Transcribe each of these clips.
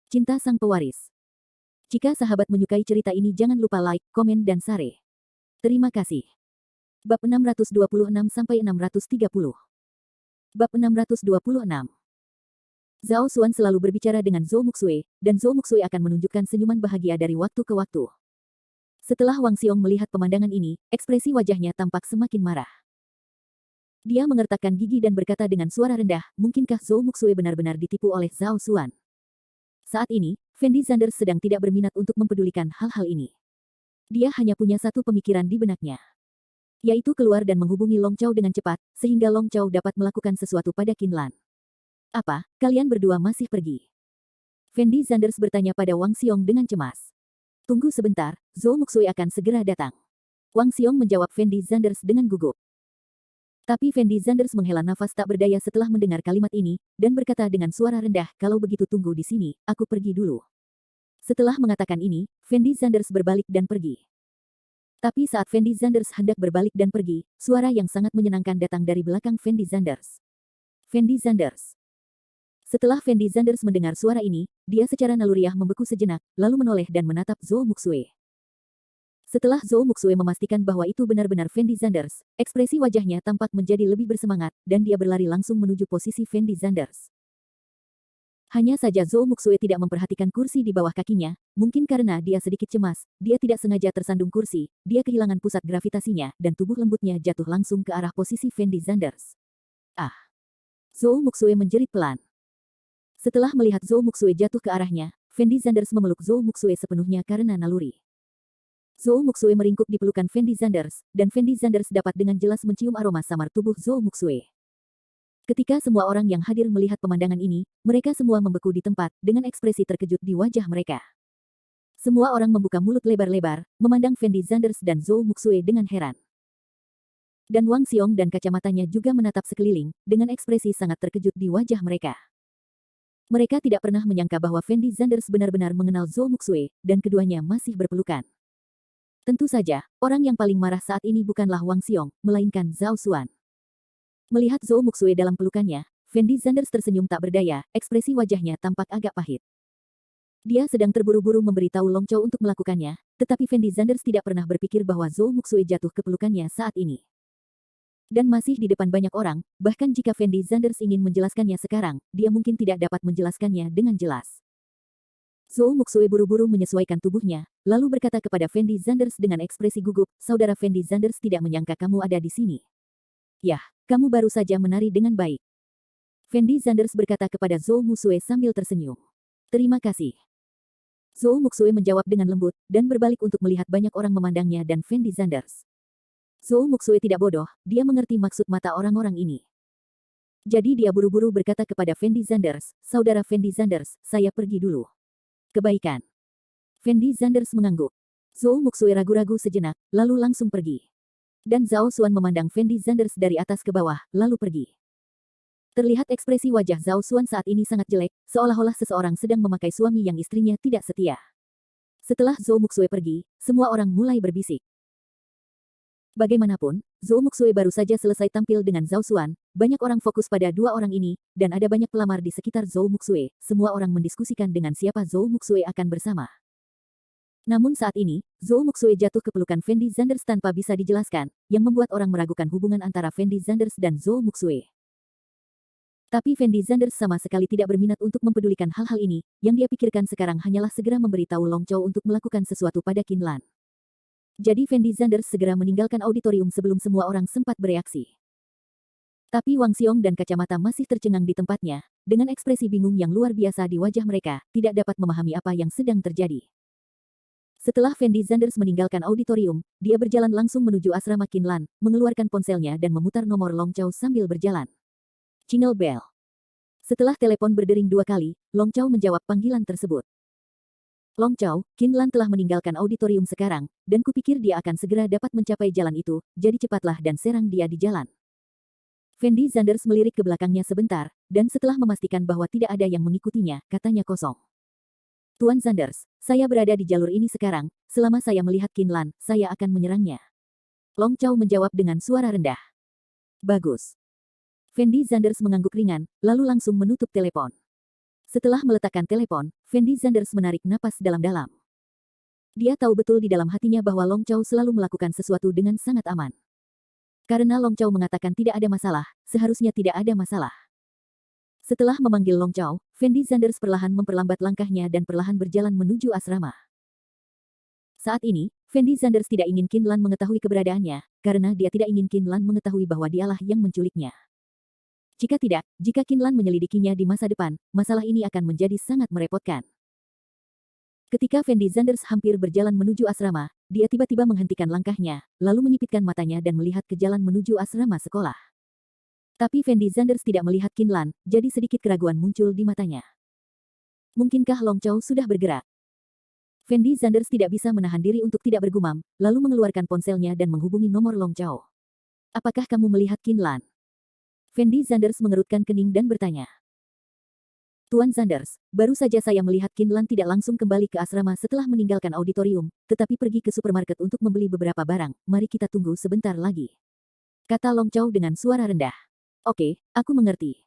Cinta Sang Pewaris. Jika sahabat menyukai cerita ini jangan lupa like, komen dan share. Terima kasih. Bab 626-630. Bab 626. Zhao Xuan selalu berbicara dengan Zhou Muxue, dan Zhou Muxue akan menunjukkan senyuman bahagia dari waktu ke waktu. Setelah Wang Xiong melihat pemandangan ini, ekspresi wajahnya tampak semakin marah. Dia mengertakkan gigi dan berkata dengan suara rendah, mungkinkah Zhou Muxue benar-benar ditipu oleh Zhao Xuan? Saat ini, Fendi Zanders sedang tidak berminat untuk mempedulikan hal-hal ini. Dia hanya punya satu pemikiran di benaknya, yaitu keluar dan menghubungi Long Chao dengan cepat, sehingga Long Chao dapat melakukan sesuatu pada Qin Lan. Apa, kalian berdua masih pergi? Fendi Zanders bertanya pada Wang Xiong dengan cemas. Tunggu sebentar, Zhou Muxue akan segera datang. Wang Xiong menjawab Fendi Zanders dengan gugup. Tapi Fendi Zanders menghela nafas tak berdaya setelah mendengar kalimat ini, dan berkata dengan suara rendah, kalau begitu tunggu di sini, aku pergi dulu. Setelah mengatakan ini, Fendi Zanders berbalik dan pergi. Tapi saat Fendi Zanders hendak berbalik dan pergi, suara yang sangat menyenangkan datang dari belakang Fendi Zanders. Fendi Zanders. Setelah Fendi Zanders mendengar suara ini, dia secara naluriah membeku sejenak, lalu menoleh dan menatap Zhou Muxue. Setelah Zhou Muxue memastikan bahwa itu benar-benar Fendi Zanders, ekspresi wajahnya tampak menjadi lebih bersemangat, dan dia berlari langsung menuju posisi Fendi Zanders. Hanya saja Zhou Muxue tidak memperhatikan kursi di bawah kakinya, mungkin karena dia sedikit cemas, dia tidak sengaja tersandung kursi, dia kehilangan pusat gravitasinya, dan tubuh lembutnya jatuh langsung ke arah posisi Fendi Zanders. Ah! Zhou Muxue menjerit pelan. Setelah melihat Zhou Muxue jatuh ke arahnya, Fendi Zanders memeluk Zhou Muxue sepenuhnya karena naluri. Zhou Muxue meringkuk di pelukan Fendi Zanders, dan Fendi Zanders dapat dengan jelas mencium aroma samar tubuh Zhou Muxue. Ketika semua orang yang hadir melihat pemandangan ini, mereka semua membeku di tempat, dengan ekspresi terkejut di wajah mereka. Semua orang membuka mulut lebar-lebar, memandang Fendi Zanders dan Zhou Muxue dengan heran. Dan Wang Xiong dan kacamatanya juga menatap sekeliling, dengan ekspresi sangat terkejut di wajah mereka. Mereka tidak pernah menyangka bahwa Fendi Zanders benar-benar mengenal Zhou Muxue, dan keduanya masih berpelukan. Tentu saja, orang yang paling marah saat ini bukanlah Wang Xiong, melainkan Zhao Xuan. Melihat Zhou Muxue dalam pelukannya, Fendi Zanders tersenyum tak berdaya, ekspresi wajahnya tampak agak pahit. Dia sedang terburu-buru memberitahu Long Chao untuk melakukannya, tetapi Fendi Zanders tidak pernah berpikir bahwa Zhou Muxue jatuh ke pelukannya saat ini. Dan masih di depan banyak orang, bahkan jika Fendi Zanders ingin menjelaskannya sekarang, dia mungkin tidak dapat menjelaskannya dengan jelas. Zhou Muxue buru-buru menyesuaikan tubuhnya, lalu berkata kepada Fendi Zanders dengan ekspresi gugup, saudara Fendi Zanders tidak menyangka kamu ada di sini. Yah, kamu baru saja menari dengan baik. Fendi Zanders berkata kepada Zhou Muxue sambil tersenyum. Terima kasih. Zhou Muxue menjawab dengan lembut, dan berbalik untuk melihat banyak orang memandangnya dan Fendi Zanders. Zhou Muxue tidak bodoh, dia mengerti maksud mata orang-orang ini. Jadi dia buru-buru berkata kepada Fendi Zanders, saudara Fendi Zanders, saya pergi dulu. Kebaikan. Fendi Zanders mengangguk. Zhou Muxue ragu-ragu sejenak, lalu langsung pergi. Dan Zhao Xuan memandang Fendi Zanders dari atas ke bawah, lalu pergi. Terlihat ekspresi wajah Zhao Xuan saat ini sangat jelek, seolah-olah seseorang sedang memakai suami yang istrinya tidak setia. Setelah Zhou Muxue pergi, semua orang mulai berbisik. Bagaimanapun, Zhou Muxue baru saja selesai tampil dengan Zhao Xuan, banyak orang fokus pada dua orang ini, dan ada banyak pelamar di sekitar Zhou Muxue, semua orang mendiskusikan dengan siapa Zhou Muxue akan bersama. Namun saat ini, Zhou Muxue jatuh ke pelukan Fendi Zanders tanpa bisa dijelaskan, yang membuat orang meragukan hubungan antara Fendi Zanders dan Zhou Muxue. Tapi Fendi Zanders sama sekali tidak berminat untuk mempedulikan hal-hal ini, yang dia pikirkan sekarang hanyalah segera memberitahu Long Chao untuk melakukan sesuatu pada Qin Lan. Jadi Fendi Zanders segera meninggalkan auditorium sebelum semua orang sempat bereaksi. Tapi Wang Xiong dan kacamata masih tercengang di tempatnya, dengan ekspresi bingung yang luar biasa di wajah mereka, tidak dapat memahami apa yang sedang terjadi. Setelah Fendi Zanders meninggalkan auditorium, dia berjalan langsung menuju asrama Qin Lan, mengeluarkan ponselnya dan memutar nomor Long Chao sambil berjalan. Jingle bell. Setelah telepon berdering 2 kali, Long Chao menjawab panggilan tersebut. Long Chao, Qin Lan telah meninggalkan auditorium sekarang, dan kupikir dia akan segera dapat mencapai jalan itu, jadi cepatlah dan serang dia di jalan. Fendi Zanders melirik ke belakangnya sebentar, dan setelah memastikan bahwa tidak ada yang mengikutinya, katanya kosong. Tuan Zanders, saya berada di jalur ini sekarang, selama saya melihat Qin Lan, saya akan menyerangnya. Long Chao menjawab dengan suara rendah. Bagus. Fendi Zanders mengangguk ringan, lalu langsung menutup telepon. Setelah meletakkan telepon, Fendi Zanders menarik napas dalam-dalam. Dia tahu betul di dalam hatinya bahwa Long Chow selalu melakukan sesuatu dengan sangat aman. Karena Long Chow mengatakan tidak ada masalah, seharusnya tidak ada masalah. Setelah memanggil Long Chow, Fendi Zanders perlahan memperlambat langkahnya dan perlahan berjalan menuju asrama. Saat ini, Fendi Zanders tidak ingin Qin Lan mengetahui keberadaannya, karena dia tidak ingin Qin Lan mengetahui bahwa dialah yang menculiknya. Jika tidak, jika Qin Lan menyelidikinya di masa depan, masalah ini akan menjadi sangat merepotkan. Ketika Fendi Zanders hampir berjalan menuju asrama, dia tiba-tiba menghentikan langkahnya, lalu menyipitkan matanya dan melihat ke jalan menuju asrama sekolah. Tapi Fendi Zanders tidak melihat Qin Lan, jadi sedikit keraguan muncul di matanya. Mungkinkah Long Chow sudah bergerak? Fendi Zanders tidak bisa menahan diri untuk tidak bergumam, lalu mengeluarkan ponselnya dan menghubungi nomor Long Chow. Apakah kamu melihat Qin Lan? Fendi Zanders mengerutkan kening dan bertanya. Tuan Zanders, baru saja saya melihat Qin Lan tidak langsung kembali ke asrama setelah meninggalkan auditorium, tetapi pergi ke supermarket untuk membeli beberapa barang. Mari kita tunggu sebentar lagi. Kata Long Chow dengan suara rendah. Oke, aku mengerti.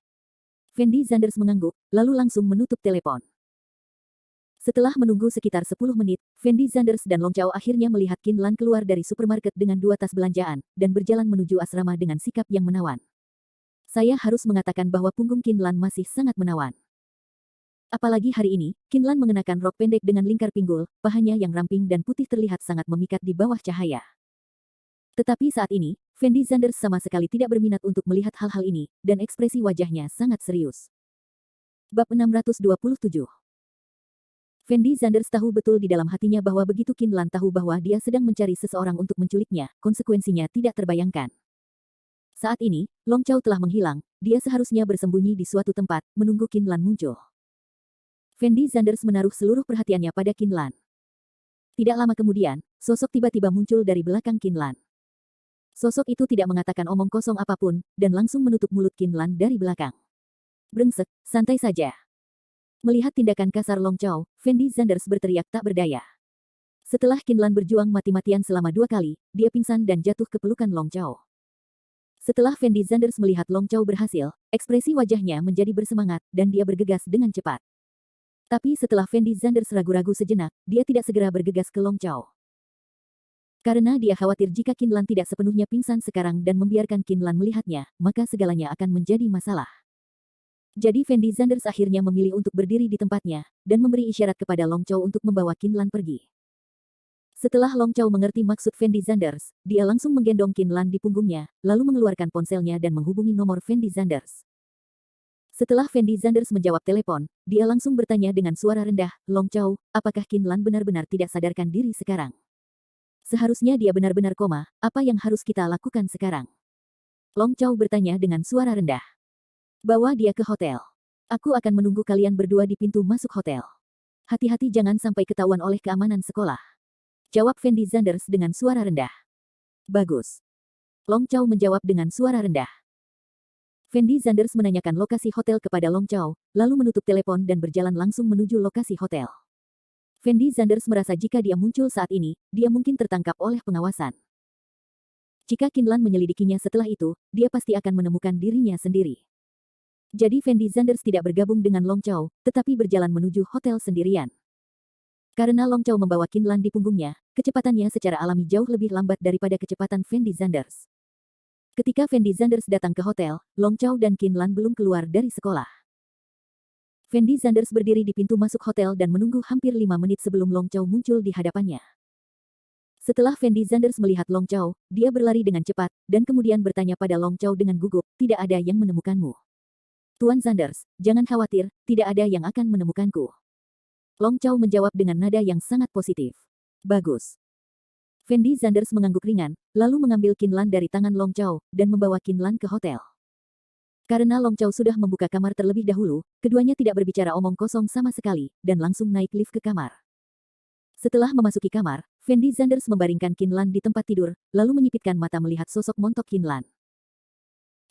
Fendi Zanders mengangguk, lalu langsung menutup telepon. Setelah menunggu sekitar 10 menit, Fendi Zanders dan Long Chow akhirnya melihat Qin Lan keluar dari supermarket dengan 2 tas belanjaan, dan berjalan menuju asrama dengan sikap yang menawan. Saya harus mengatakan bahwa punggung Qin Lan masih sangat menawan. Apalagi hari ini, Qin Lan mengenakan rok pendek dengan lingkar pinggul, pahanya yang ramping dan putih terlihat sangat memikat di bawah cahaya. Tetapi saat ini, Fendi Zanders sama sekali tidak berminat untuk melihat hal-hal ini, dan ekspresi wajahnya sangat serius. Bab 627. Fendi Zanders tahu betul di dalam hatinya bahwa begitu Qin Lan tahu bahwa dia sedang mencari seseorang untuk menculiknya, konsekuensinya tidak terbayangkan. Saat ini, Long Chow telah menghilang, dia seharusnya bersembunyi di suatu tempat, menunggu Qin Lan muncul. Fendi Zanders menaruh seluruh perhatiannya pada Qin Lan. Tidak lama kemudian, sosok tiba-tiba muncul dari belakang Qin Lan. Sosok itu tidak mengatakan omong kosong apapun, dan langsung menutup mulut Qin Lan dari belakang. Brengsek, santai saja. Melihat tindakan kasar Long Chow, Fendi Zanders berteriak tak berdaya. Setelah Qin Lan berjuang mati-matian selama 2 kali, dia pingsan dan jatuh ke pelukan Long Chow. Setelah Fendi Zanders melihat Long Chow berhasil, ekspresi wajahnya menjadi bersemangat, dan dia bergegas dengan cepat. Tapi setelah Fendi Zanders ragu-ragu sejenak, dia tidak segera bergegas ke Long Chow. Karena dia khawatir jika Qin Lan tidak sepenuhnya pingsan sekarang dan membiarkan Qin Lan melihatnya, maka segalanya akan menjadi masalah. Jadi Fendi Zanders akhirnya memilih untuk berdiri di tempatnya, dan memberi isyarat kepada Long Chow untuk membawa Qin Lan pergi. Setelah Long Chow mengerti maksud Fendi Zanders, dia langsung menggendong Qin Lan di punggungnya, lalu mengeluarkan ponselnya dan menghubungi nomor Fendi Zanders. Setelah Fendi Zanders menjawab telepon, dia langsung bertanya dengan suara rendah, Long Chow, apakah Qin Lan benar-benar tidak sadarkan diri sekarang? Seharusnya dia benar-benar koma, apa yang harus kita lakukan sekarang? Long Chow bertanya dengan suara rendah. Bawa dia ke hotel. Aku akan menunggu kalian berdua di pintu masuk hotel. Hati-hati jangan sampai ketahuan oleh keamanan sekolah. Jawab Fendi Zanders dengan suara rendah. Bagus. Long Chow menjawab dengan suara rendah. Fendi Zanders menanyakan lokasi hotel kepada Long Chow, lalu menutup telepon dan berjalan langsung menuju lokasi hotel. Fendi Zanders merasa jika dia muncul saat ini, dia mungkin tertangkap oleh pengawasan. Jika Qin Lan menyelidikinya setelah itu, dia pasti akan menemukan dirinya sendiri. Jadi Fendi Zanders tidak bergabung dengan Long Chow, tetapi berjalan menuju hotel sendirian. Karena Long Chow membawa Qin Lan di punggungnya, kecepatannya secara alami jauh lebih lambat daripada kecepatan Fendi Zanders. Ketika Fendi Zanders datang ke hotel, Long Chow dan Qin Lan belum keluar dari sekolah. Fendi Zanders berdiri di pintu masuk hotel dan menunggu hampir 5 menit sebelum Long Chow muncul di hadapannya. Setelah Fendi Zanders melihat Long Chow, dia berlari dengan cepat, dan kemudian bertanya pada Long Chow dengan gugup, tidak ada yang menemukanmu. Tuan Zanders, jangan khawatir, tidak ada yang akan menemukanku. Long Chow menjawab dengan nada yang sangat positif. Bagus. Fendi Zanders mengangguk ringan, lalu mengambil Qin Lan dari tangan Long Chow, dan membawa Qin Lan ke hotel. Karena Long Chow sudah membuka kamar terlebih dahulu, keduanya tidak berbicara omong kosong sama sekali, dan langsung naik lift ke kamar. Setelah memasuki kamar, Fendi Zanders membaringkan Qin Lan di tempat tidur, lalu menyipitkan mata melihat sosok montok Qin Lan.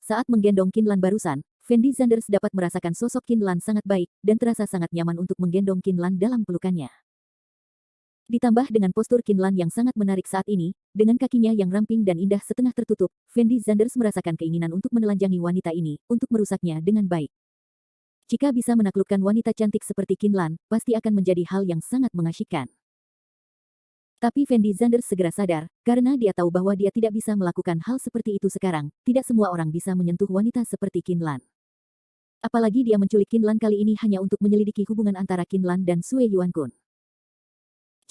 Saat menggendong Qin Lan barusan, Fendi Zanders dapat merasakan sosok Qin Lan sangat baik, dan terasa sangat nyaman untuk menggendong Qin Lan dalam pelukannya. Ditambah dengan postur Qin Lan yang sangat menarik saat ini, dengan kakinya yang ramping dan indah setengah tertutup, Fendi Zanders merasakan keinginan untuk menelanjangi wanita ini, untuk merusaknya dengan baik. Jika bisa menaklukkan wanita cantik seperti Qinlan, pasti akan menjadi hal yang sangat mengasyikkan. Tapi Fendi Zanders segera sadar, karena dia tahu bahwa dia tidak bisa melakukan hal seperti itu sekarang. Tidak semua orang bisa menyentuh wanita seperti Qinlan. Apalagi dia menculik Qinlan kali ini hanya untuk menyelidiki hubungan antara Qinlan dan Sue Yuankun.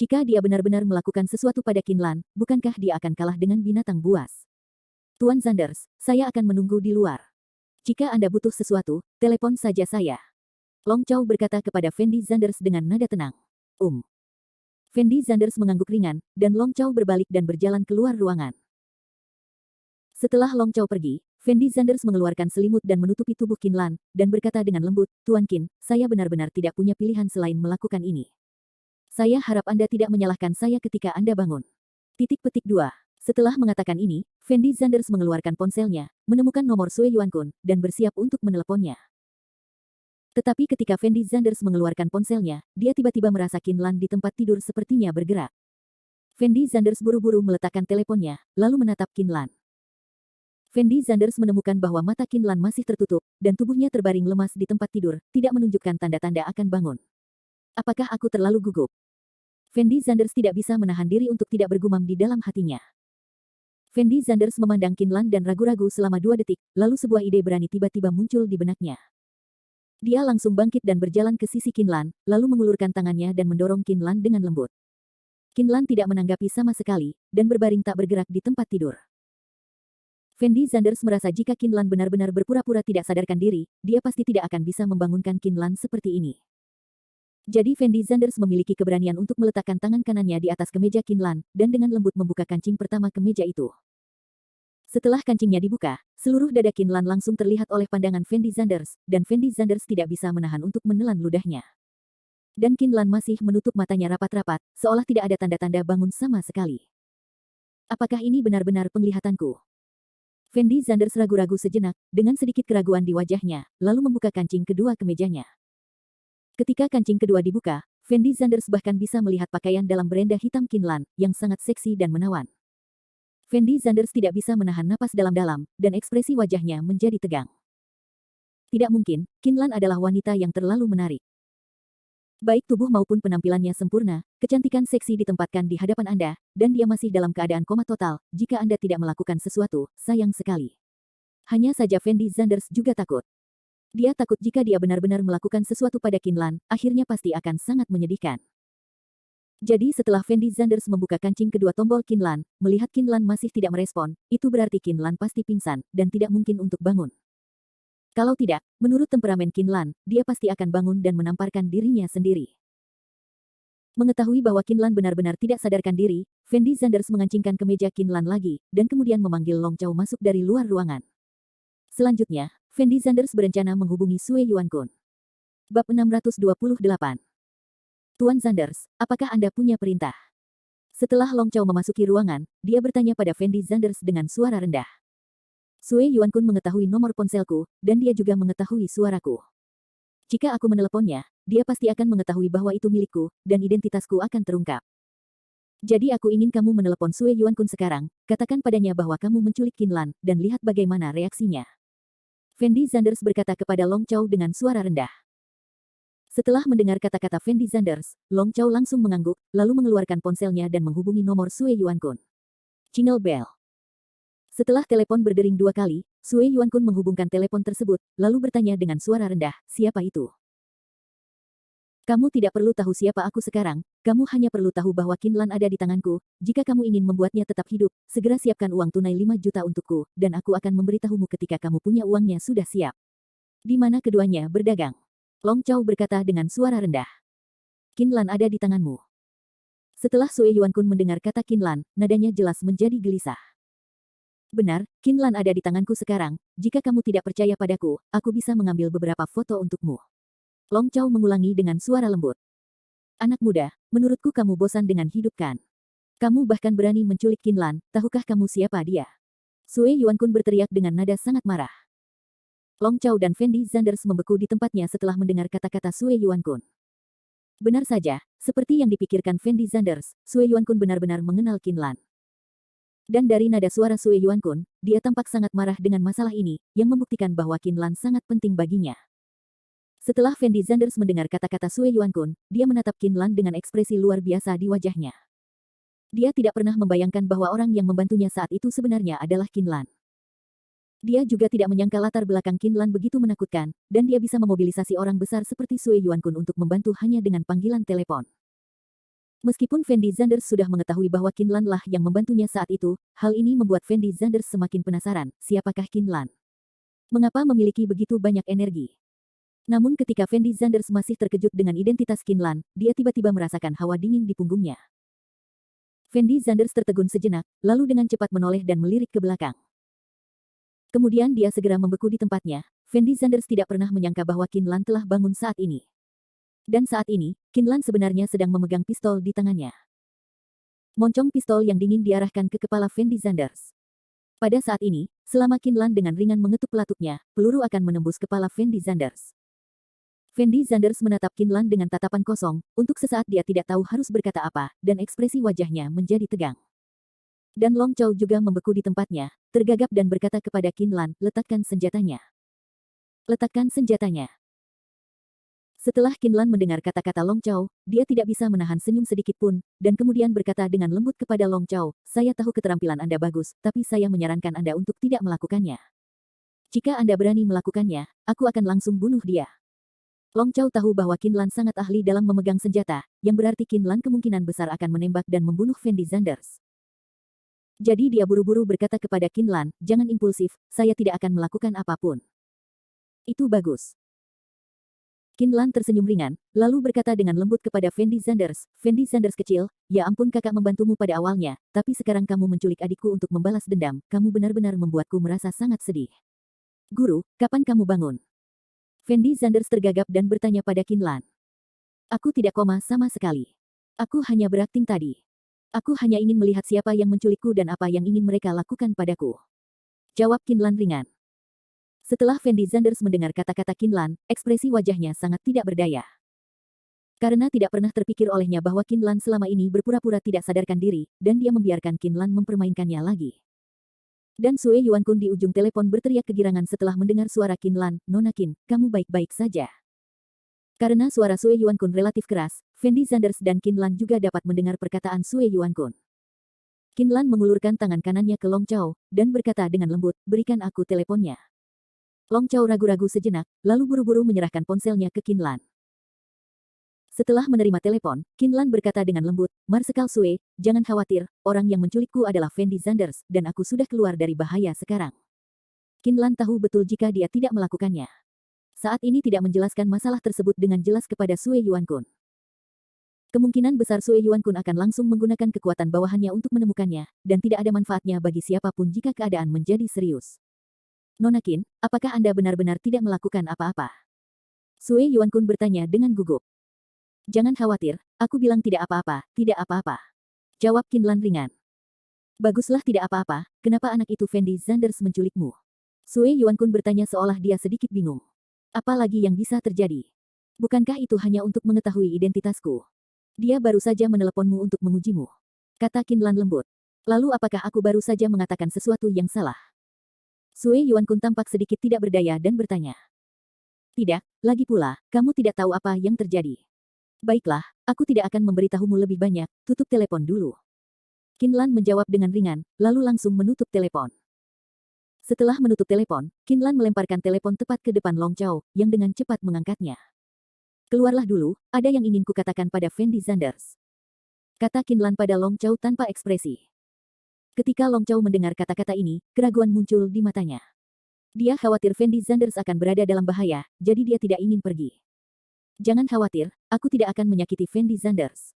Jika dia benar-benar melakukan sesuatu pada Qinlan, bukankah dia akan kalah dengan binatang buas? Tuan Zanders, saya akan menunggu di luar. Jika Anda butuh sesuatu, telepon saja saya. Long Chow berkata kepada Fendi Zanders dengan nada tenang. Fendi Zanders mengangguk ringan, dan Long Chow berbalik dan berjalan keluar ruangan. Setelah Long Chow pergi, Fendi Zanders mengeluarkan selimut dan menutupi tubuh Qinlan, dan berkata dengan lembut, Tuan Qin, saya benar-benar tidak punya pilihan selain melakukan ini. Saya harap Anda tidak menyalahkan saya ketika Anda bangun. Petik 2. Setelah mengatakan ini, Fendi Zanders mengeluarkan ponselnya, menemukan nomor Sue Yuankun, dan bersiap untuk meneleponnya. Tetapi ketika Fendi Zanders mengeluarkan ponselnya, dia tiba-tiba merasa Qinlan di tempat tidur sepertinya bergerak. Fendi Zanders buru-buru meletakkan teleponnya, lalu menatap Qinlan. Fendi Zanders menemukan bahwa mata Qinlan masih tertutup, dan tubuhnya terbaring lemas di tempat tidur, tidak menunjukkan tanda-tanda akan bangun. Apakah aku terlalu gugup? Fendi Zanders tidak bisa menahan diri untuk tidak bergumam di dalam hatinya. Fendi Zanders memandang Qinlan dan ragu-ragu selama 2 detik, lalu sebuah ide berani tiba-tiba muncul di benaknya. Dia langsung bangkit dan berjalan ke sisi Qinlan, lalu mengulurkan tangannya dan mendorong Qinlan dengan lembut. Qinlan tidak menanggapi sama sekali, dan berbaring tak bergerak di tempat tidur. Fendi Zanders merasa jika Qinlan benar-benar berpura-pura tidak sadarkan diri, dia pasti tidak akan bisa membangunkan Qinlan seperti ini. Jadi Fendi Zanders memiliki keberanian untuk meletakkan tangan kanannya di atas kemeja Qinlan, dan dengan lembut membuka kancing pertama kemeja itu. Setelah kancingnya dibuka, seluruh dada Qinlan langsung terlihat oleh pandangan Fendi Zanders, dan Fendi Zanders tidak bisa menahan untuk menelan ludahnya. Dan Qinlan masih menutup matanya rapat-rapat, seolah tidak ada tanda-tanda bangun sama sekali. Apakah ini benar-benar penglihatanku? Fendi Zanders ragu-ragu sejenak, dengan sedikit keraguan di wajahnya, lalu membuka kancing kedua kemejanya. Ketika kancing kedua dibuka, Fendi Zanders bahkan bisa melihat pakaian dalam berenda hitam Qinlan, yang sangat seksi dan menawan. Fendi Zanders tidak bisa menahan napas dalam-dalam, dan ekspresi wajahnya menjadi tegang. Tidak mungkin, Qinlan adalah wanita yang terlalu menarik. Baik tubuh maupun penampilannya sempurna, kecantikan seksi ditempatkan di hadapan Anda, dan dia masih dalam keadaan koma total, jika Anda tidak melakukan sesuatu, sayang sekali. Hanya saja Fendi Zanders juga takut. Dia takut jika dia benar-benar melakukan sesuatu pada Qinlan, akhirnya pasti akan sangat menyedihkan. Jadi setelah Fendi Zanders membuka kancing kedua tombol Qinlan, melihat Qinlan masih tidak merespon, itu berarti Qinlan pasti pingsan, dan tidak mungkin untuk bangun. Kalau tidak, menurut temperamen Qinlan, dia pasti akan bangun dan menamparkan dirinya sendiri. Mengetahui bahwa Qinlan benar-benar tidak sadarkan diri, Fendi Zanders mengancingkan kemeja Qinlan lagi, dan kemudian memanggil Long Chow masuk dari luar ruangan. Selanjutnya, Fendi Zanders berencana menghubungi Sue Yuankun. Bab 628. Tuan Zanders, apakah Anda punya perintah? Setelah Long Chow memasuki ruangan, dia bertanya pada Fendi Zanders dengan suara rendah. Sue Yuankun mengetahui nomor ponselku, dan dia juga mengetahui suaraku. Jika aku meneleponnya, dia pasti akan mengetahui bahwa itu milikku, dan identitasku akan terungkap. Jadi aku ingin kamu menelepon Sue Yuankun sekarang, katakan padanya bahwa kamu menculik Qinlan, dan lihat bagaimana reaksinya. Fendi Zanders berkata kepada Long Chow dengan suara rendah. Setelah mendengar kata-kata Fendi Zanders, Long Chow langsung mengangguk, lalu mengeluarkan ponselnya dan menghubungi nomor Sue Yuankun. Jingle bell. Setelah telepon berdering 2 kali, Sue Yuankun menghubungkan telepon tersebut, lalu bertanya dengan suara rendah, siapa itu? Kamu tidak perlu tahu siapa aku sekarang, kamu hanya perlu tahu bahwa Qinlan ada di tanganku, jika kamu ingin membuatnya tetap hidup, segera siapkan uang tunai 5 juta untukku, dan aku akan memberitahumu ketika kamu punya uangnya sudah siap. Di mana keduanya berdagang? Long Chow berkata dengan suara rendah. Qinlan ada di tanganmu. Setelah Sue Yuankun mendengar kata Qinlan, nadanya jelas menjadi gelisah. Benar, Qinlan ada di tanganku sekarang, jika kamu tidak percaya padaku, aku bisa mengambil beberapa foto untukmu. Long Chow mengulangi dengan suara lembut. Anak muda, menurutku kamu bosan dengan hidup kan? Kamu bahkan berani menculik Qinlan, tahukah kamu siapa dia? Sue Yuankun berteriak dengan nada sangat marah. Long Chow dan Fendi Zanders membeku di tempatnya setelah mendengar kata-kata Sue Yuankun. Benar saja, seperti yang dipikirkan Fendi Zanders, Sue Yuankun benar-benar mengenal Qinlan. Dan dari nada suara Sue Yuankun, dia tampak sangat marah dengan masalah ini, yang membuktikan bahwa Qinlan sangat penting baginya. Setelah Fendi Zanders mendengar kata-kata Sue Yuankun, dia menatap Qin Lan dengan ekspresi luar biasa di wajahnya. Dia tidak pernah membayangkan bahwa orang yang membantunya saat itu sebenarnya adalah Qin Lan. Dia juga tidak menyangka latar belakang Qin Lan begitu menakutkan, dan dia bisa memobilisasi orang besar seperti Sue Yuankun untuk membantu hanya dengan panggilan telepon. Meskipun Fendi Zanders sudah mengetahui bahwa Qin Lan lah yang membantunya saat itu, hal ini membuat Fendi Zanders semakin penasaran, siapakah Qin Lan? Mengapa memiliki begitu banyak energi? Namun ketika Fendi Zanders masih terkejut dengan identitas Qin Lan, dia tiba-tiba merasakan hawa dingin di punggungnya. Fendi Zanders tertegun sejenak, lalu dengan cepat menoleh dan melirik ke belakang. Kemudian dia segera membeku di tempatnya. Fendi Zanders tidak pernah menyangka bahwa Qin Lan telah bangun saat ini. Dan saat ini, Qin Lan sebenarnya sedang memegang pistol di tangannya. Moncong pistol yang dingin diarahkan ke kepala Fendi Zanders. Pada saat ini, selama Qin Lan dengan ringan mengetuk pelatuknya, peluru akan menembus kepala Fendi Zanders. Fendi Zanders menatap Qin Lan dengan tatapan kosong, untuk sesaat dia tidak tahu harus berkata apa, dan ekspresi wajahnya menjadi tegang. Dan Long Chow juga membeku di tempatnya, tergagap dan berkata kepada Qin Lan, letakkan senjatanya. Letakkan senjatanya. Setelah Qin Lan mendengar kata-kata Long Chow, dia tidak bisa menahan senyum sedikit pun, dan kemudian berkata dengan lembut kepada Long Chow, saya tahu keterampilan Anda bagus, tapi saya menyarankan Anda untuk tidak melakukannya. Jika Anda berani melakukannya, aku akan langsung bunuh dia. Long Chow tahu bahwa Qin Lan sangat ahli dalam memegang senjata, yang berarti Qin Lan kemungkinan besar akan menembak dan membunuh Fendi Zanders. Jadi dia buru-buru berkata kepada Qin Lan, jangan impulsif, saya tidak akan melakukan apapun. Itu bagus. Qin Lan tersenyum ringan, lalu berkata dengan lembut kepada Fendi Zanders kecil, ya ampun kakak membantumu pada awalnya, tapi sekarang kamu menculik adikku untuk membalas dendam, kamu benar-benar membuatku merasa sangat sedih. Guru, kapan kamu bangun? Fendi Zanders tergagap dan bertanya pada Qin Lan. Aku tidak koma sama sekali. Aku hanya berakting tadi. Aku hanya ingin melihat siapa yang menculikku dan apa yang ingin mereka lakukan padaku. Jawab Qin Lan ringan. Setelah Fendi Zanders mendengar kata-kata Qin Lan, ekspresi wajahnya sangat tidak berdaya. Karena tidak pernah terpikir olehnya bahwa Qin Lan selama ini berpura-pura tidak sadarkan diri, dan dia membiarkan Qin Lan mempermainkannya lagi. Dan Sue Yuankun di ujung telepon berteriak kegirangan setelah mendengar suara Qin Lan, Nona Qin, kamu baik-baik saja. Karena suara Sue Yuankun relatif keras, Fendi Zanders dan Qin Lan juga dapat mendengar perkataan Sue Yuankun. Qin Lan mengulurkan tangan kanannya ke Long Chow, dan berkata dengan lembut, berikan aku teleponnya. Long Chow ragu-ragu sejenak, lalu buru-buru menyerahkan ponselnya ke Qin Lan. Setelah menerima telepon, Qin Lan berkata dengan lembut, Marsekal Sue, jangan khawatir, orang yang menculikku adalah Fendi Zanders, dan aku sudah keluar dari bahaya sekarang. Qin Lan tahu betul jika dia tidak melakukannya. Saat ini tidak menjelaskan masalah tersebut dengan jelas kepada Sue Yuankun. Kemungkinan besar Sue Yuankun akan langsung menggunakan kekuatan bawahannya untuk menemukannya, dan tidak ada manfaatnya bagi siapapun jika keadaan menjadi serius. Nona Qin, apakah Anda benar-benar tidak melakukan apa-apa? Sue Yuankun bertanya dengan gugup. Jangan khawatir, aku bilang tidak apa-apa, tidak apa-apa. Jawab Qin Lan ringan. Baguslah tidak apa-apa, kenapa anak itu Fendi Zanders menculikmu? Sue Yuankun bertanya seolah dia sedikit bingung. Apa lagi yang bisa terjadi? Bukankah itu hanya untuk mengetahui identitasku? Dia baru saja meneleponmu untuk mengujimu. Kata Qin Lan lembut. Lalu apakah aku baru saja mengatakan sesuatu yang salah? Sue Yuankun tampak sedikit tidak berdaya dan bertanya. Tidak, lagi pula, kamu tidak tahu apa yang terjadi. Baiklah, aku tidak akan memberitahumu lebih banyak, tutup telepon dulu. Qin Lan menjawab dengan ringan, lalu langsung menutup telepon. Setelah menutup telepon, Qin Lan melemparkan telepon tepat ke depan Long Chow, yang dengan cepat mengangkatnya. Keluarlah dulu, ada yang ingin kukatakan pada Fendi Zanders. Kata Qin Lan pada Long Chow tanpa ekspresi. Ketika Long Chow mendengar kata-kata ini, keraguan muncul di matanya. Dia khawatir Fendi Zanders akan berada dalam bahaya, jadi dia tidak ingin pergi. Jangan khawatir, aku tidak akan menyakiti Fendi Zanders.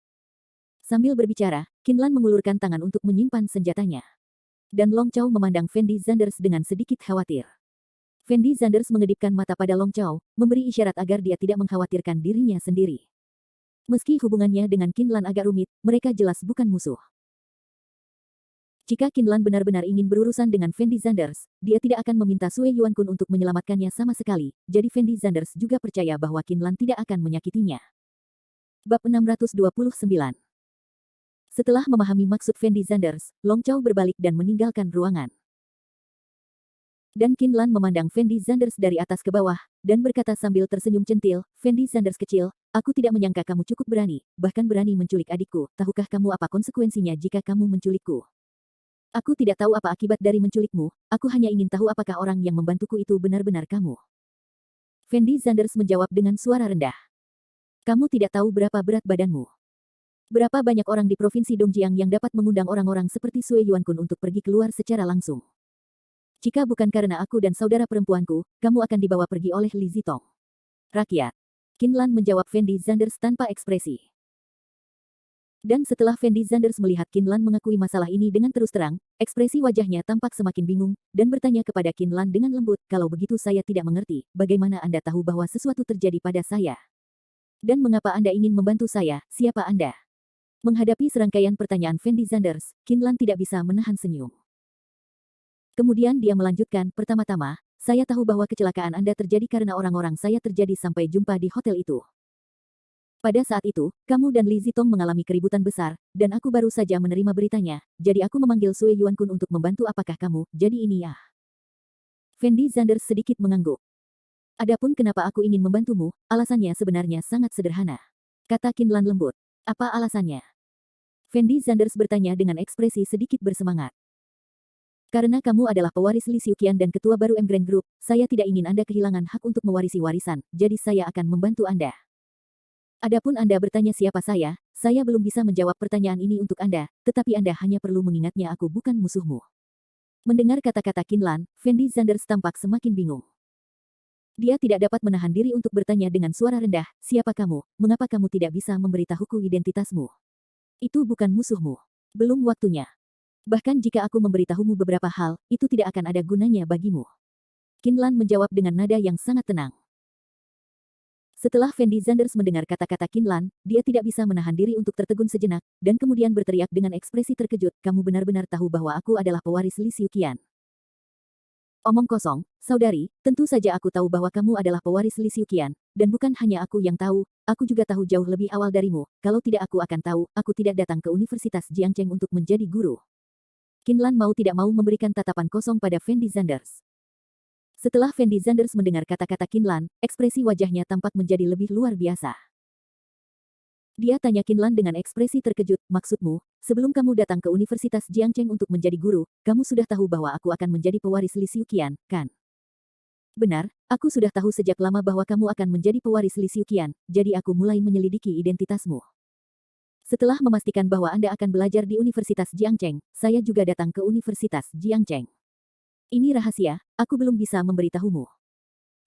Sambil berbicara, Qin Lan mengulurkan tangan untuk menyimpan senjatanya. Dan Long Chow memandang Fendi Zanders dengan sedikit khawatir. Fendi Zanders mengedipkan mata pada Long Chow, memberi isyarat agar dia tidak mengkhawatirkan dirinya sendiri. Meski hubungannya dengan Qin Lan agak rumit, mereka jelas bukan musuh. Jika Qin Lan benar-benar ingin berurusan dengan Fendi Zanders, dia tidak akan meminta Sue Yuankun untuk menyelamatkannya sama sekali, jadi Fendi Zanders juga percaya bahwa Qin Lan tidak akan menyakitinya. Bab 629. Setelah memahami maksud Fendi Zanders, Long Chow berbalik dan meninggalkan ruangan. Dan Kinlan memandang Fendi Zanders dari atas ke bawah, dan berkata sambil tersenyum centil, Fendi Zanders kecil, aku tidak menyangka kamu cukup berani, bahkan berani menculik adikku. Tahukah kamu apa konsekuensinya jika kamu menculikku? Aku tidak tahu apa akibat dari menculikmu, aku hanya ingin tahu apakah orang yang membantuku itu benar-benar kamu. Fendi Zanders menjawab dengan suara rendah. Kamu tidak tahu berapa berat badanmu. Berapa banyak orang di Provinsi Dongjiang yang dapat mengundang orang-orang seperti Sue Yuankun untuk pergi keluar secara langsung. Jika bukan karena aku dan saudara perempuanku, kamu akan dibawa pergi oleh Li Zitong. Rakyat. Kinlan menjawab Fendi Zanders tanpa ekspresi. Dan setelah Fendi Zanders melihat Kinlan mengakui masalah ini dengan terus terang, ekspresi wajahnya tampak semakin bingung, dan bertanya kepada Kinlan dengan lembut, kalau begitu saya tidak mengerti, bagaimana Anda tahu bahwa sesuatu terjadi pada saya? Dan mengapa Anda ingin membantu saya, siapa Anda? Menghadapi serangkaian pertanyaan Fendi Zanders, Kinlan tidak bisa menahan senyum. Kemudian dia melanjutkan, pertama-tama, saya tahu bahwa kecelakaan Anda terjadi karena orang-orang saya terjadi sampai jumpa di hotel itu. Pada saat itu, kamu dan Li Zitong mengalami keributan besar, dan aku baru saja menerima beritanya, jadi aku memanggil Sue Yuankun untuk membantu apakah kamu, jadi ini ya. Fendi Zanders sedikit mengangguk. Adapun kenapa aku ingin membantumu, alasannya sebenarnya sangat sederhana. Kata Kinlan lembut. Apa alasannya? Fendi Zanders bertanya dengan ekspresi sedikit bersemangat. Karena kamu adalah pewaris Li Xiuqian dan ketua baru Emgrand Group, saya tidak ingin Anda kehilangan hak untuk mewarisi warisan, jadi saya akan membantu Anda. Adapun Anda bertanya siapa saya belum bisa menjawab pertanyaan ini untuk Anda, tetapi Anda hanya perlu mengingatnya aku bukan musuhmu. Mendengar kata-kata Kinlan, Fendi Zanders tampak semakin bingung. Dia tidak dapat menahan diri untuk bertanya dengan suara rendah, siapa kamu, mengapa kamu tidak bisa memberitahuku identitasmu? Itu bukan musuhmu. Belum waktunya. Bahkan jika aku memberitahumu beberapa hal, itu tidak akan ada gunanya bagimu. Kinlan menjawab dengan nada yang sangat tenang. Setelah Fendi Zanders mendengar kata-kata Kinlan, dia tidak bisa menahan diri untuk tertegun sejenak, dan kemudian berteriak dengan ekspresi terkejut, kamu benar-benar tahu bahwa aku adalah pewaris Li Xiuqian. Omong kosong, saudari, tentu saja aku tahu bahwa kamu adalah pewaris Li Xiuqian, dan bukan hanya aku yang tahu, aku juga tahu jauh lebih awal darimu, kalau tidak aku akan tahu, aku tidak datang ke Universitas Jiangcheng untuk menjadi guru. Kinlan mau tidak mau memberikan tatapan kosong pada Fendi Zanders. Setelah Fendi Zanders mendengar kata-kata Kinlan, ekspresi wajahnya tampak menjadi lebih luar biasa. Dia tanya Kinlan dengan ekspresi terkejut, maksudmu, sebelum kamu datang ke Universitas Jiangcheng untuk menjadi guru, kamu sudah tahu bahwa aku akan menjadi pewaris Li Xiuqian, kan? Benar, aku sudah tahu sejak lama bahwa kamu akan menjadi pewaris Li Xiuqian, jadi aku mulai menyelidiki identitasmu. Setelah memastikan bahwa Anda akan belajar di Universitas Jiangcheng, saya juga datang ke Universitas Jiangcheng. Ini rahasia, aku belum bisa memberitahumu.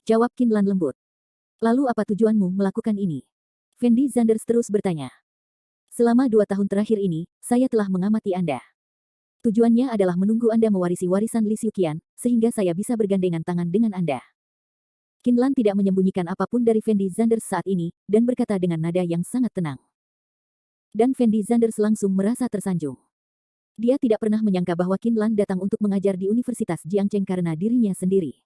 Jawab Kinlan lembut. Lalu apa tujuanmu melakukan ini? Fendi Zanders terus bertanya. Selama 2 tahun terakhir ini, saya telah mengamati Anda. Tujuannya adalah menunggu Anda mewarisi warisan Li Xiuqian, sehingga saya bisa bergandengan tangan dengan Anda. Kinlan tidak menyembunyikan apapun dari Fendi Zanders saat ini, dan berkata dengan nada yang sangat tenang. Dan Fendi Zanders langsung merasa tersanjung. Dia tidak pernah menyangka bahwa Kinlan datang untuk mengajar di Universitas Jiangcheng karena dirinya sendiri.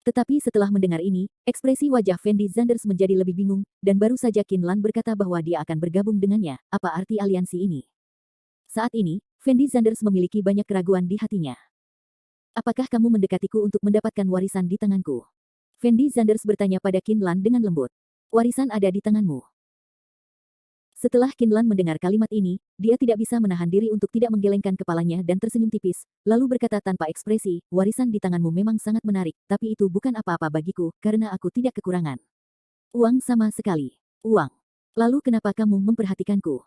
Tetapi setelah mendengar ini, ekspresi wajah Fendi Zanders menjadi lebih bingung, dan baru saja Kinlan berkata bahwa dia akan bergabung dengannya. Apa arti aliansi ini? Saat ini, Fendi Zanders memiliki banyak keraguan di hatinya. Apakah kamu mendekatiku untuk mendapatkan warisan di tanganku? Fendi Zanders bertanya pada Kinlan dengan lembut. Warisan ada di tanganmu. Setelah Kinlan mendengar kalimat ini, dia tidak bisa menahan diri untuk tidak menggelengkan kepalanya dan tersenyum tipis, lalu berkata tanpa ekspresi, warisan di tanganmu memang sangat menarik, tapi itu bukan apa-apa bagiku, karena aku tidak kekurangan uang sama sekali. Uang. Lalu kenapa kamu memperhatikanku?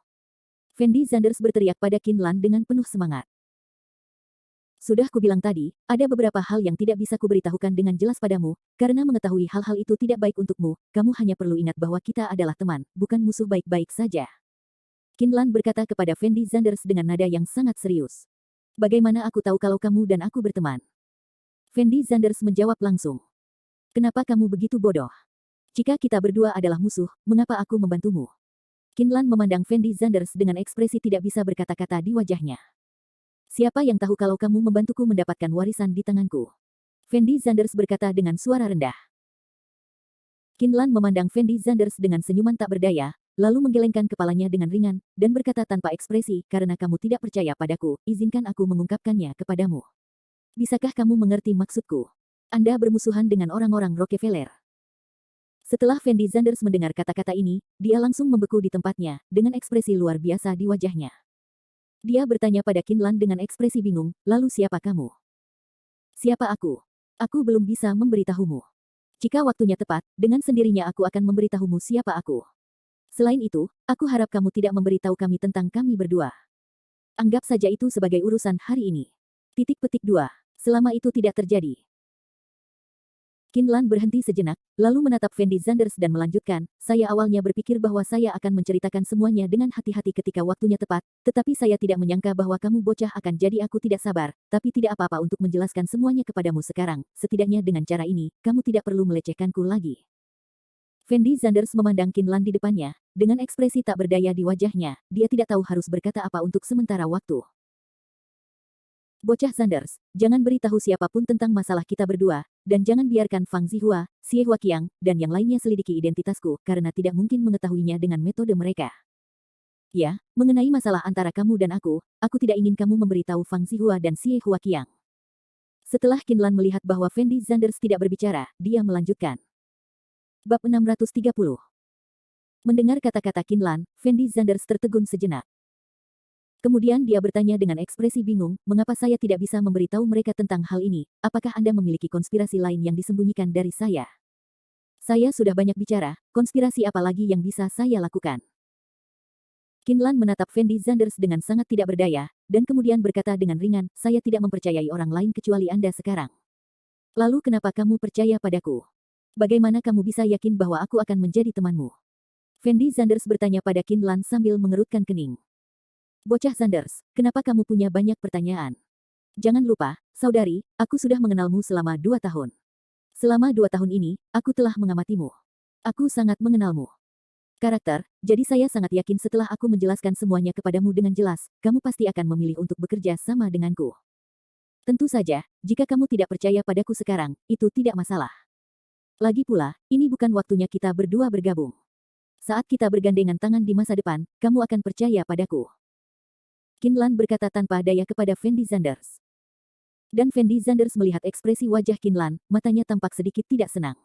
Fendi Zanders berteriak pada Kinlan dengan penuh semangat. Sudah kubilang tadi, ada beberapa hal yang tidak bisa kuberitahukan dengan jelas padamu, karena mengetahui hal-hal itu tidak baik untukmu, kamu hanya perlu ingat bahwa kita adalah teman, bukan musuh baik-baik saja. Kinlan berkata kepada Fendi Zanders dengan nada yang sangat serius. Bagaimana aku tahu kalau kamu dan aku berteman? Fendi Zanders menjawab langsung. Kenapa kamu begitu bodoh? Jika kita berdua adalah musuh, mengapa aku membantumu? Kinlan memandang Fendi Zanders dengan ekspresi tidak bisa berkata-kata di wajahnya. Siapa yang tahu kalau kamu membantuku mendapatkan warisan di tanganku? Fendi Zanders berkata dengan suara rendah. Kinlan memandang Fendi Zanders dengan senyuman tak berdaya, lalu menggelengkan kepalanya dengan ringan, dan berkata tanpa ekspresi, karena kamu tidak percaya padaku, izinkan aku mengungkapkannya kepadamu. Bisakah kamu mengerti maksudku? Anda bermusuhan dengan orang-orang Rockefeller. Setelah Fendi Zanders mendengar kata-kata ini, dia langsung membeku di tempatnya, dengan ekspresi luar biasa di wajahnya. Dia bertanya pada Kinlan dengan ekspresi bingung, lalu siapa kamu? Siapa aku? Aku belum bisa memberitahumu. Jika waktunya tepat, dengan sendirinya aku akan memberitahumu siapa aku. Selain itu, aku harap kamu tidak memberitahu kami tentang kami berdua. Anggap saja itu sebagai urusan hari ini. Titik petik 2. Selama itu tidak terjadi. Kinlan berhenti sejenak, lalu menatap Fendi Zanders dan melanjutkan, saya awalnya berpikir bahwa saya akan menceritakan semuanya dengan hati-hati ketika waktunya tepat, tetapi saya tidak menyangka bahwa kamu bocah akan jadi aku tidak sabar, tapi tidak apa-apa untuk menjelaskan semuanya kepadamu sekarang, setidaknya dengan cara ini, kamu tidak perlu melecehkanku lagi. Fendi Zanders memandang Kinlan di depannya, dengan ekspresi tak berdaya di wajahnya, dia tidak tahu harus berkata apa untuk sementara waktu. Bocah Zanders, jangan beritahu siapapun tentang masalah kita berdua, dan jangan biarkan Fang Zihua, Xie Huaqiang, dan yang lainnya selidiki identitasku, karena tidak mungkin mengetahuinya dengan metode mereka. Ya, mengenai masalah antara kamu dan aku tidak ingin kamu memberitahu Fang Zihua dan Xie Huaqiang. Setelah Kinlan melihat bahwa Fendi Zanders tidak berbicara, dia melanjutkan. Bab 630. Mendengar kata-kata Kinlan, Fendi Zanders tertegun sejenak. Kemudian dia bertanya dengan ekspresi bingung, mengapa saya tidak bisa memberitahu mereka tentang hal ini, apakah Anda memiliki konspirasi lain yang disembunyikan dari saya? Saya sudah banyak bicara, konspirasi apa lagi yang bisa saya lakukan? Kinlan menatap Fendi Zanders dengan sangat tidak berdaya, dan kemudian berkata dengan ringan, saya tidak mempercayai orang lain kecuali Anda sekarang. Lalu kenapa kamu percaya padaku? Bagaimana kamu bisa yakin bahwa aku akan menjadi temanmu? Fendi Zanders bertanya pada Kinlan sambil mengerutkan kening. Bocah Zanders, kenapa kamu punya banyak pertanyaan? Jangan lupa, saudari, aku sudah mengenalmu selama 2 tahun. Selama 2 tahun ini, aku telah mengamatimu. Aku sangat mengenalmu. Karakter, jadi saya sangat yakin setelah aku menjelaskan semuanya kepadamu dengan jelas, kamu pasti akan memilih untuk bekerja sama denganku. Tentu saja, jika kamu tidak percaya padaku sekarang, itu tidak masalah. Lagi pula, ini bukan waktunya kita berdua bergabung. Saat kita bergandengan tangan di masa depan, kamu akan percaya padaku. Kinlan berkata tanpa daya kepada Fendi Zanders. Dan Fendi Zanders melihat ekspresi wajah Kinlan, matanya tampak sedikit tidak senang.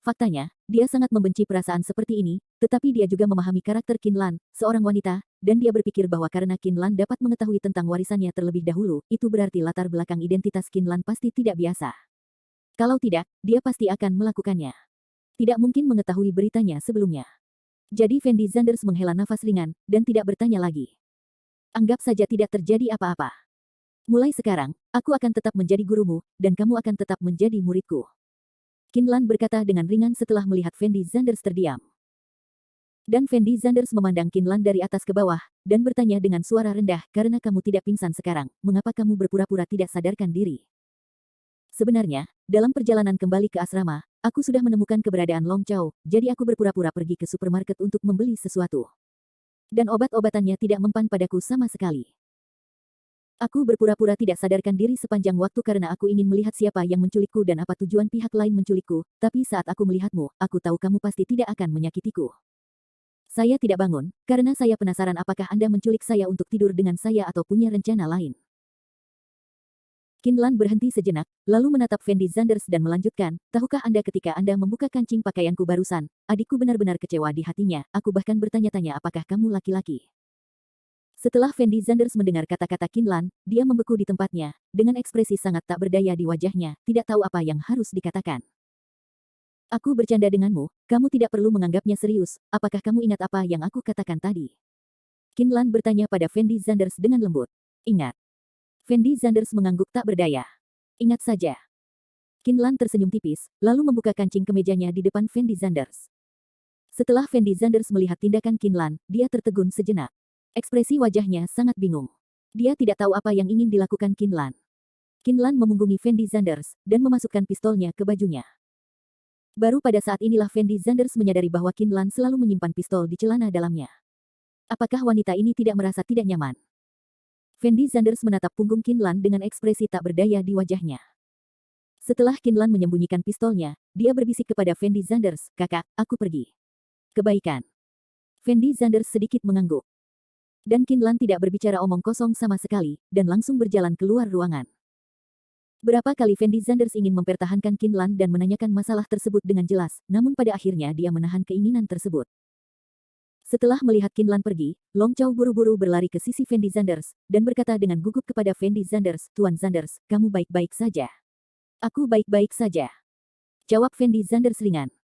Faktanya, dia sangat membenci perasaan seperti ini, tetapi dia juga memahami karakter Kinlan, seorang wanita, dan dia berpikir bahwa karena Kinlan dapat mengetahui tentang warisannya terlebih dahulu, itu berarti latar belakang identitas Kinlan pasti tidak biasa. Kalau tidak, dia pasti akan melakukannya. Tidak mungkin mengetahui beritanya sebelumnya. Jadi Fendi Zanders menghela nafas ringan, dan tidak bertanya lagi. Anggap saja tidak terjadi apa-apa. Mulai sekarang, aku akan tetap menjadi gurumu, dan kamu akan tetap menjadi muridku. Kinlan berkata dengan ringan setelah melihat Fendi Zanders terdiam. Dan Fendi Zanders memandang Kinlan dari atas ke bawah, dan bertanya dengan suara rendah, karena kamu tidak pingsan sekarang, mengapa kamu berpura-pura tidak sadarkan diri? Sebenarnya, dalam perjalanan kembali ke asrama, aku sudah menemukan keberadaan Long Chow, jadi aku berpura-pura pergi ke supermarket untuk membeli sesuatu. Dan obat-obatannya tidak mempan padaku sama sekali. Aku berpura-pura tidak sadarkan diri sepanjang waktu karena aku ingin melihat siapa yang menculikku dan apa tujuan pihak lain menculikku, tapi saat aku melihatmu, aku tahu kamu pasti tidak akan menyakitiku. Saya tidak bangun, karena saya penasaran apakah Anda menculik saya untuk tidur dengan saya atau punya rencana lain. Kinlan berhenti sejenak, lalu menatap Fendi Zanders dan melanjutkan, tahukah Anda ketika Anda membuka kancing pakaianku barusan, adikku benar-benar kecewa di hatinya, aku bahkan bertanya-tanya apakah kamu laki-laki. Setelah Fendi Zanders mendengar kata-kata Kinlan, dia membeku di tempatnya, dengan ekspresi sangat tak berdaya di wajahnya, tidak tahu apa yang harus dikatakan. Aku bercanda denganmu, kamu tidak perlu menganggapnya serius, apakah kamu ingat apa yang aku katakan tadi? Kinlan bertanya pada Fendi Zanders dengan lembut. Ingat. Fendi Zanders mengangguk tak berdaya. Ingat saja. Kinlan tersenyum tipis, lalu membuka kancing kemejanya di depan Fendi Zanders. Setelah Fendi Zanders melihat tindakan Kinlan, dia tertegun sejenak. Ekspresi wajahnya sangat bingung. Dia tidak tahu apa yang ingin dilakukan Kinlan. Kinlan memunggungi Fendi Zanders, dan memasukkan pistolnya ke bajunya. Baru pada saat inilah Fendi Zanders menyadari bahwa Kinlan selalu menyimpan pistol di celana dalamnya. Apakah wanita ini tidak merasa tidak nyaman? Fendi Zanders menatap punggung Kinlan dengan ekspresi tak berdaya di wajahnya. Setelah Kinlan menyembunyikan pistolnya, dia berbisik kepada Fendi Zanders, kakak, aku pergi. Kebaikan. Fendi Zanders sedikit mengangguk. Dan Qin Lan tidak berbicara omong kosong sama sekali, dan langsung berjalan keluar ruangan. Berapa kali Fendi Zanders ingin mempertahankan Qin Lan dan menanyakan masalah tersebut dengan jelas, namun pada akhirnya dia menahan keinginan tersebut. Setelah melihat Qin Lan pergi, Long Chao buru-buru berlari ke sisi Fendi Zanders, dan berkata dengan gugup kepada Fendi Zanders, "Tuan Zanders, kamu baik-baik saja?" "Aku baik-baik saja," jawab Fendi Zanders ringan.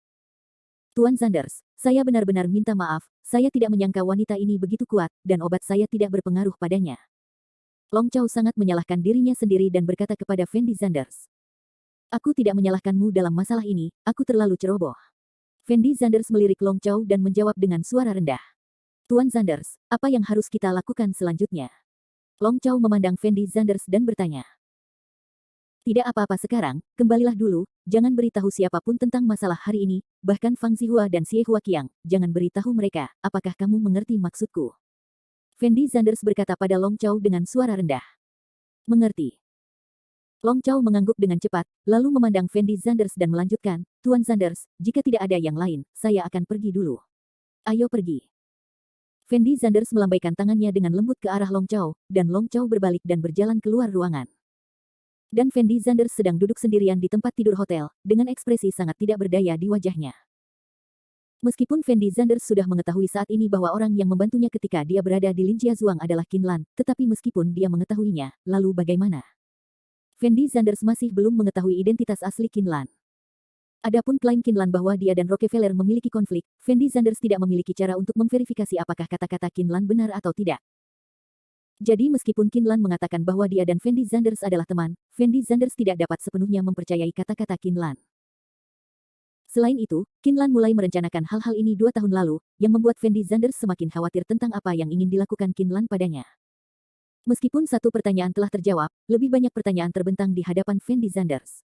"Tuan Zanders, saya benar-benar minta maaf, saya tidak menyangka wanita ini begitu kuat, dan obat saya tidak berpengaruh padanya." Long Chao sangat menyalahkan dirinya sendiri dan berkata kepada Fendi Zanders, "Aku tidak menyalahkanmu dalam masalah ini, aku terlalu ceroboh." Fendi Zanders melirik Long Chao dan menjawab dengan suara rendah, "Tuan Zanders, apa yang harus kita lakukan selanjutnya?" Long Chao memandang Fendi Zanders dan bertanya, "Tidak apa-apa sekarang, kembalilah dulu, jangan beritahu siapapun tentang masalah hari ini, bahkan Fang Zihua dan Xie Huaqiang, jangan beritahu mereka, apakah kamu mengerti maksudku?" Fendi Zanders berkata pada Long Chao dengan suara rendah, "Mengerti." Long Chao mengangguk dengan cepat, lalu memandang Fendi Zanders dan melanjutkan, "Tuan Zanders, jika tidak ada yang lain, saya akan pergi dulu." "Ayo pergi." Fendi Zanders melambaikan tangannya dengan lembut ke arah Long Chao, dan Long Chao berbalik dan berjalan keluar ruangan. Dan Fendi Zanders sedang duduk sendirian di tempat tidur hotel, dengan ekspresi sangat tidak berdaya di wajahnya. Meskipun Fendi Zanders sudah mengetahui saat ini bahwa orang yang membantunya ketika dia berada di Linjia Zhuang adalah Qin Lan, tetapi meskipun dia mengetahuinya, lalu bagaimana? Fendi Zanders masih belum mengetahui identitas asli Qin Lan. Adapun klaim Qin Lan bahwa dia dan Rockefeller memiliki konflik, Fendi Zanders tidak memiliki cara untuk memverifikasi apakah kata-kata Qin Lan benar atau tidak. Jadi meskipun Qin Lan mengatakan bahwa dia dan Fendi Zanders adalah teman, Fendi Zanders tidak dapat sepenuhnya mempercayai kata-kata Qin Lan. Selain itu, Qin Lan mulai merencanakan hal-hal ini 2 tahun lalu, yang membuat Fendi Zanders semakin khawatir tentang apa yang ingin dilakukan Qin Lan padanya. Meskipun satu pertanyaan telah terjawab, lebih banyak pertanyaan terbentang di hadapan Fendi Zanders.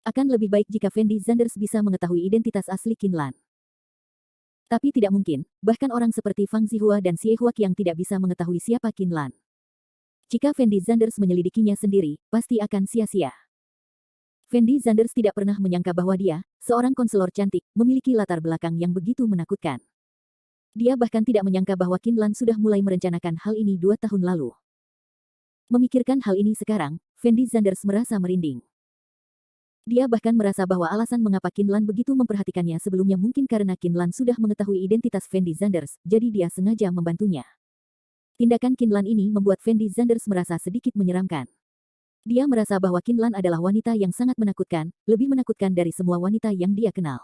Akan lebih baik jika Fendi Zanders bisa mengetahui identitas asli Qin Lan. Tapi tidak mungkin, bahkan orang seperti Fang Zihua dan Xie Huaqiang tidak bisa mengetahui siapa Qin Lan. Jika Fendi Zanders menyelidikinya sendiri, pasti akan sia-sia. Fendi Zanders tidak pernah menyangka bahwa dia, seorang konselor cantik, memiliki latar belakang yang begitu menakutkan. Dia bahkan tidak menyangka bahwa Qin Lan sudah mulai merencanakan hal ini 2 tahun lalu. Memikirkan hal ini sekarang, Fendi Zanders merasa merinding. Dia bahkan merasa bahwa alasan mengapa Qin Lan begitu memperhatikannya sebelumnya mungkin karena Qin Lan sudah mengetahui identitas Fendi Zanders, jadi dia sengaja membantunya. Tindakan Qin Lan ini membuat Fendi Zanders merasa sedikit menyeramkan. Dia merasa bahwa Qin Lan adalah wanita yang sangat menakutkan, lebih menakutkan dari semua wanita yang dia kenal.